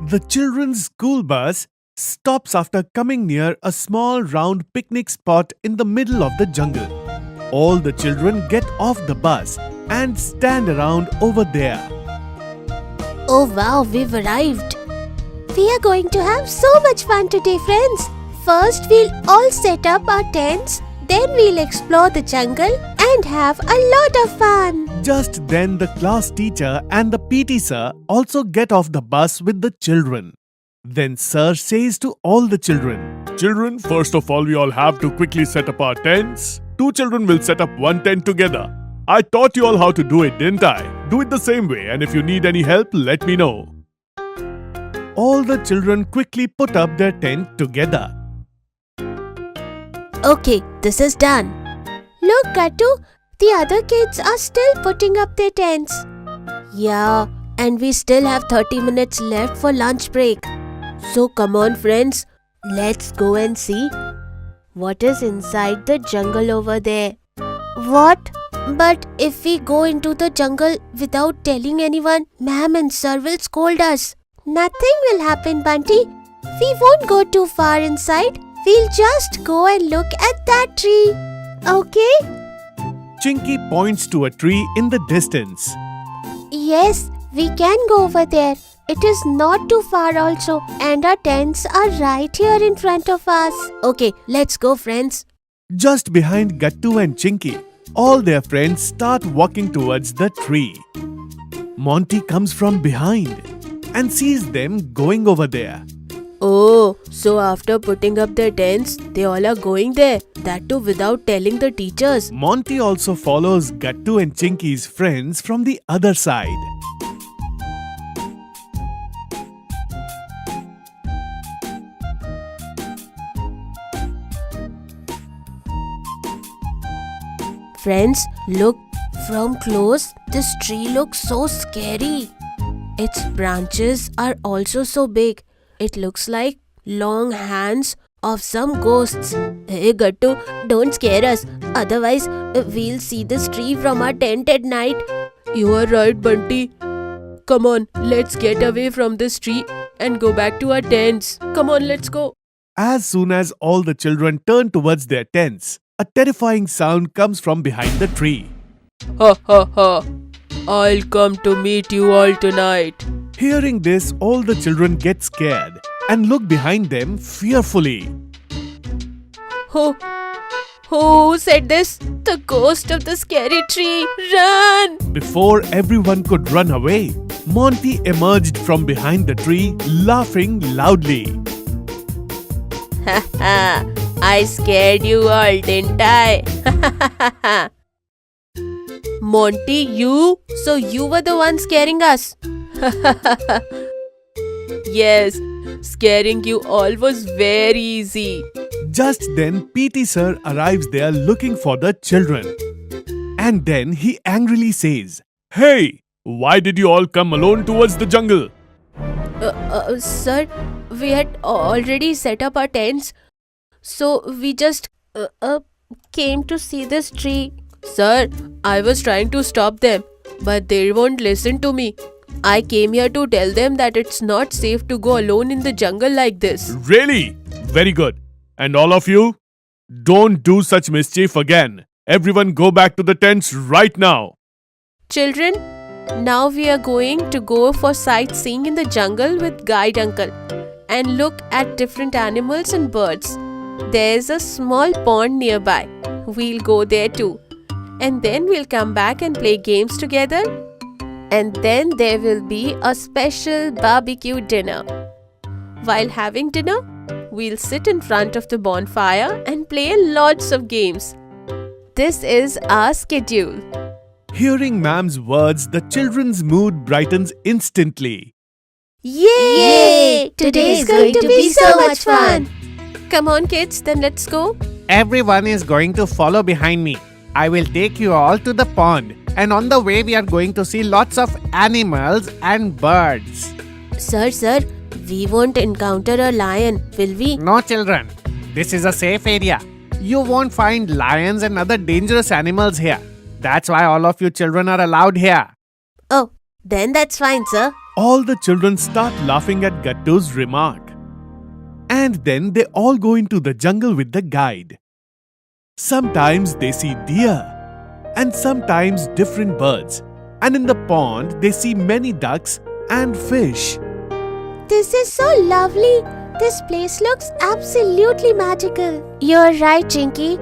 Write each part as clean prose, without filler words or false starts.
The children's school bus stops after coming near a small round picnic spot in the middle of the jungle. All the children get off the bus and stand around over there. Oh wow, we've arrived. We are going to have so much fun today, friends. First, we'll all set up our tents. Then we'll explore the jungle and have a lot of fun. Just then, the class teacher and the PT sir also get off the bus with the children. Then sir says to all the children, "Children, first of all, we all have to quickly set up our tents. 2 children will set up one tent together. I taught you all how to do it, didn't I? Do it the same way, and if you need any help, let me know." All the children quickly put up their tent together. Okay, this is done. Look, Gattu, the other kids are still putting up their tents. Yeah, and we still have 30 minutes left for lunch break. So come on, friends, let's go and see what is inside the jungle over there. What? But if we go into the jungle without telling anyone, Ma'am and Sir will scold us. Nothing will happen, Bunty. We won't go too far inside. We'll just go and look at that tree. Okay? Chinky points to a tree in the distance. Yes, we can go over there. It is not too far also, and our tents are right here in front of us. Okay, let's go, friends. Just behind Gattu and Chinky, all their friends start walking towards the tree. Monty comes from behind and sees them going over there. Oh, so after putting up their tents, they all are going there. That too without telling the teachers. Monty also follows Gattu and Chinky's friends from the other side. Friends, look from close. This tree looks so scary. Its branches are also so big. It looks like long hands of some ghosts. Hey Gattu, don't scare us. Otherwise, we'll see this tree from our tent at night. You are right, Bunty. Come on, let's get away from this tree and go back to our tents. Come on, let's go. As soon as all the children turn towards their tents, a terrifying sound comes from behind the tree. Ha ha ha. I'll come to meet you all tonight. Hearing this, all the children get scared and look behind them fearfully. Who said this? The ghost of the scary tree. Run! Before everyone could run away, Monty emerged from behind the tree, laughing loudly. Haha, I scared you all, didn't I? Monty, you? So you were the one scaring us? Yes, scaring you all was very easy. Just then, PT sir arrives there looking for the children. And then he angrily says, "Hey, why did you all come alone towards the jungle?" Sir, we had already set up our tents. So we just came to see this tree. Sir, I was trying to stop them, but they won't listen to me. I came here to tell them that it's not safe to go alone in the jungle like this. Really? Very good. And all of you, don't do such mischief again. Everyone go back to the tents right now. Children, now we are going to go for sightseeing in the jungle with Guide Uncle and look at different animals and birds. There's a small pond nearby. We'll go there too. And then we'll come back and play games together. And then there will be a special barbecue dinner. While having dinner, we'll sit in front of the bonfire and play lots of games. This is our schedule. Hearing ma'am's words, the children's mood brightens instantly. Yay! Today is going to be so much fun. Come on, kids, then let's go. Everyone is going to follow behind me. I will take you all to the pond, and on the way we are going to see lots of animals and birds. Sir, we won't encounter a lion, will we? No children, this is a safe area. You won't find lions and other dangerous animals here. That's why all of you children are allowed here. Oh, then that's fine, sir. all the children start laughing at Gattu's remark. And then they all go into the jungle with the guide. Sometimes they see deer, and sometimes different birds. And in the pond, they see many ducks and fish. This is so lovely. This place looks absolutely magical. You're right, Chinky.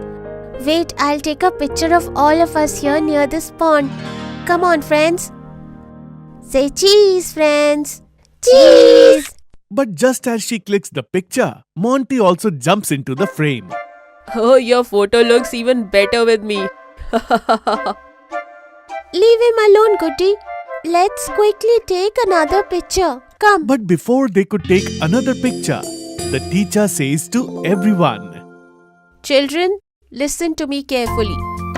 Wait, I'll take a picture of all of us here near this pond. Come on, friends. Say cheese, friends. Cheese! But just as she clicks the picture, Monty also jumps into the frame. Oh, your photo looks even better with me. Leave him alone, Goody. Let's quickly take another picture. Come. But before they could take another picture, the teacher says to everyone, Children, listen to me carefully.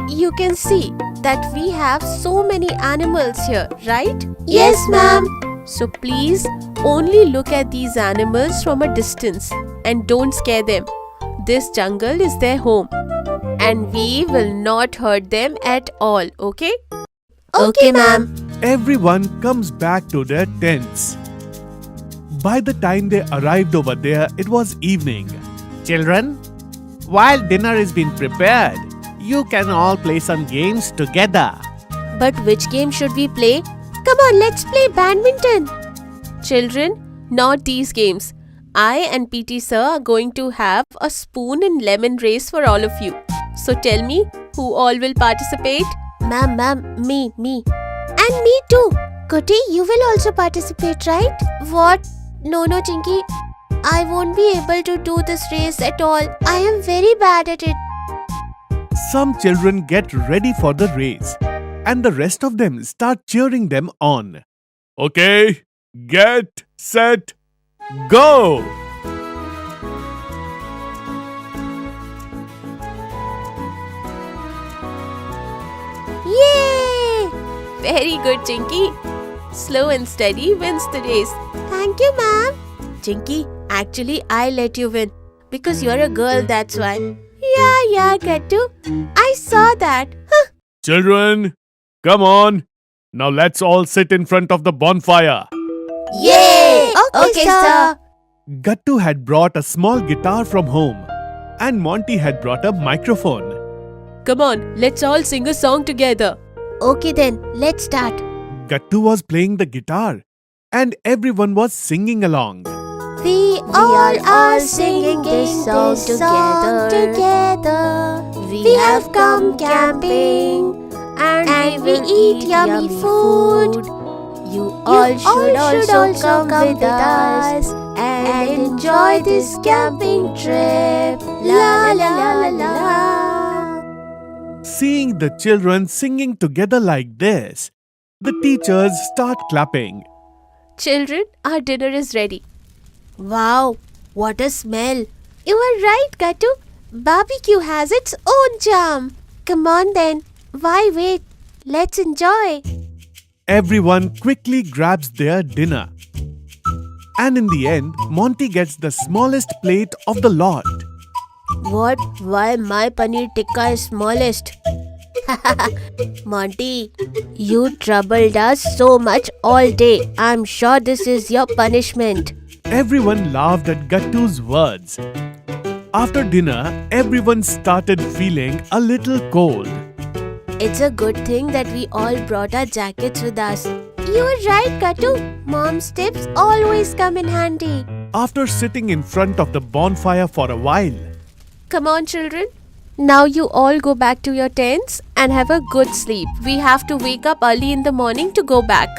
You can see that we have so many animals here, right? Yes, ma'am. So please only look at these animals from a distance and don't scare them. This jungle is their home and we will not hurt them at all, okay? Okay, ma'am. Everyone comes back to their tents. By the time they arrived over there, it was evening. Children, while dinner is being prepared, you can all play some games together. But which game should we play? Come on, let's play badminton. Children, not these games. I and PT sir are going to have a spoon and lemon race for all of you. So tell me, who all will participate? Ma'am, me. And me too. Goody, you will also participate, right? What? No, Chinky. I won't be able to do this race at all. I am very bad at it. Some children get ready for the race, and the rest of them start cheering them on. Okay, get set, go! Yay! Very good, Chinky. Slow and steady wins the race. Thank you, ma'am. Chinky, actually I let you win because you're a girl, that's why. Yeah, Gattu. I saw that. Huh. Children, come on. Now let's all sit in front of the bonfire. Yay! Okay, sir. Gattu had brought a small guitar from home, and Monty had brought a microphone. Come on, let's all sing a song together. Okay then, let's start. Gattu was playing the guitar, and everyone was singing along. We all are singing this song together. We have come camping and we eat yummy food. You all should also come with us and enjoy this camping trip. La la la la la. Seeing the children singing together like this, the teachers start clapping. Children, our dinner is ready. Wow, what a smell. You are right, Gattu. Barbecue has its own charm. Come on then. Why wait? Let's enjoy. Everyone quickly grabs their dinner. And in the end, Monty gets the smallest plate of the lot. What? Why my paneer tikka is smallest? Monty, you troubled us so much all day. I'm sure this is your punishment. Everyone laughed at Gattu's words. After dinner, everyone started feeling a little cold. It's a good thing that we all brought our jackets with us. You're right, Gattu. Mom's tips always come in handy. After sitting in front of the bonfire for a while, Come on, children. Now you all go back to your tents and have a good sleep. We have to wake up early in the morning to go back.